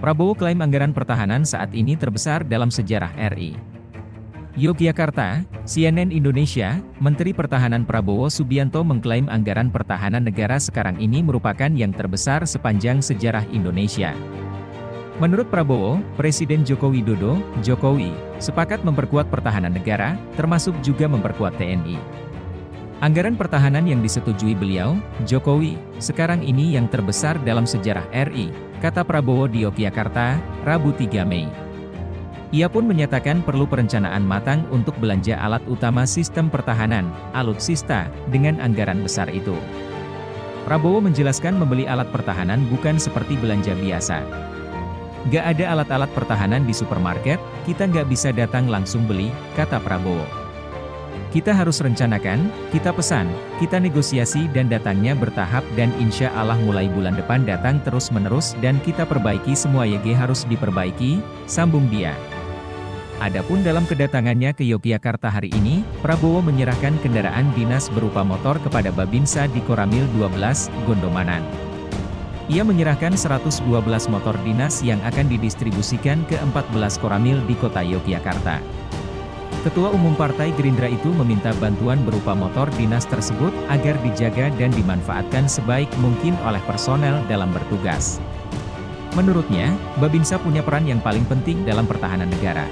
Prabowo klaim anggaran pertahanan saat ini terbesar dalam sejarah RI. Yogyakarta, CNN Indonesia, Menteri Pertahanan Prabowo Subianto mengklaim anggaran pertahanan negara sekarang ini merupakan yang terbesar sepanjang sejarah Indonesia. Menurut Prabowo, Presiden Joko Widodo, Jokowi, sepakat memperkuat pertahanan negara, termasuk juga memperkuat TNI. Anggaran pertahanan yang disetujui beliau, Jokowi, sekarang ini yang terbesar dalam sejarah RI, kata Prabowo di Yogyakarta, Rabu 3 Mei. Ia pun menyatakan perlu perencanaan matang untuk belanja alat utama sistem pertahanan, alutsista, dengan anggaran besar itu. Prabowo menjelaskan membeli alat pertahanan bukan seperti belanja biasa. Gak ada alat-alat pertahanan di supermarket, kita nggak bisa datang langsung beli, kata Prabowo. Kita harus rencanakan, kita pesan, kita negosiasi dan datangnya bertahap dan insya Allah mulai bulan depan datang terus-menerus dan kita perbaiki semua YG harus diperbaiki, sambung dia. Adapun dalam kedatangannya ke Yogyakarta hari ini, Prabowo menyerahkan kendaraan dinas berupa motor kepada Babinsa di Koramil 12, Gondomanan. Ia menyerahkan 112 motor dinas yang akan didistribusikan ke 14 Koramil di kota Yogyakarta. Ketua Umum Partai Gerindra itu meminta bantuan berupa motor dinas tersebut agar dijaga dan dimanfaatkan sebaik mungkin oleh personel dalam bertugas. Menurutnya, Babinsa punya peran yang paling penting dalam pertahanan negara.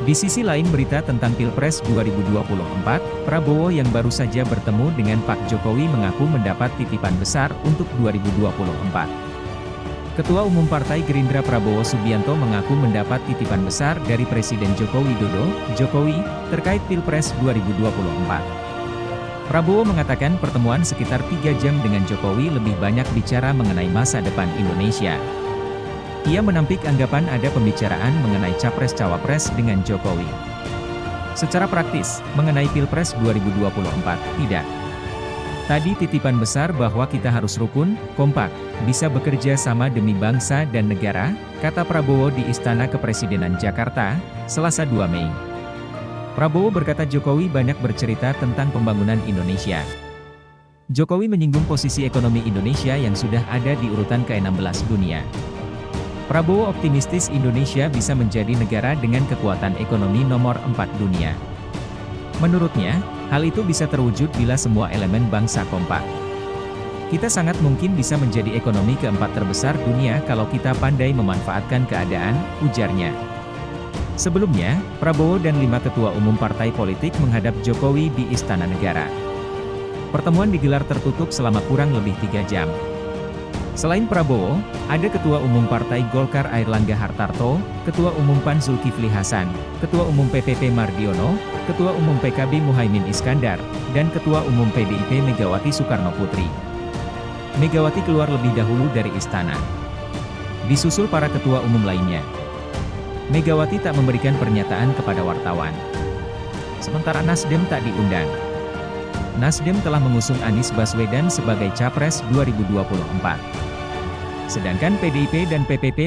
Di sisi lain berita tentang Pilpres 2024, Prabowo yang baru saja bertemu dengan Pak Jokowi mengaku mendapat titipan besar untuk 2024. Ketua Umum Partai Gerindra Prabowo Subianto mengaku mendapat titipan besar dari Presiden Joko Widodo, Jokowi, terkait Pilpres 2024. Prabowo mengatakan pertemuan sekitar 3 jam dengan Jokowi lebih banyak bicara mengenai masa depan Indonesia. Ia menampik anggapan ada pembicaraan mengenai Capres-Cawapres dengan Jokowi. Secara praktis, mengenai Pilpres 2024, tidak. Tadi titipan besar bahwa kita harus rukun, kompak, bisa bekerja sama demi bangsa dan negara, kata Prabowo di Istana Kepresidenan Jakarta, Selasa 2 Mei. Prabowo berkata Jokowi banyak bercerita tentang pembangunan Indonesia. Jokowi menyinggung posisi ekonomi Indonesia yang sudah ada di urutan ke-16 dunia. Prabowo optimistis Indonesia bisa menjadi negara dengan kekuatan ekonomi nomor 4 dunia. Menurutnya, hal itu bisa terwujud bila semua elemen bangsa kompak. Kita sangat mungkin bisa menjadi ekonomi keempat terbesar dunia kalau kita pandai memanfaatkan keadaan, ujarnya. Sebelumnya, Prabowo dan 5 ketua umum partai politik menghadap Jokowi di Istana Negara. Pertemuan digelar tertutup selama kurang lebih 3 jam. Selain Prabowo, ada Ketua Umum Partai Golkar Airlangga Hartarto, Ketua Umum PAN Zulkifli Hasan, Ketua Umum PPP Mardiono, Ketua Umum PKB Muhaimin Iskandar, dan Ketua Umum PDIP Megawati Soekarno Putri. Megawati keluar lebih dahulu dari istana. Disusul para ketua umum lainnya. Megawati tak memberikan pernyataan kepada wartawan. Sementara Nasdem tak diundang. Nasdem telah mengusung Anies Baswedan sebagai Capres 2024. Sedangkan PDIP dan PPP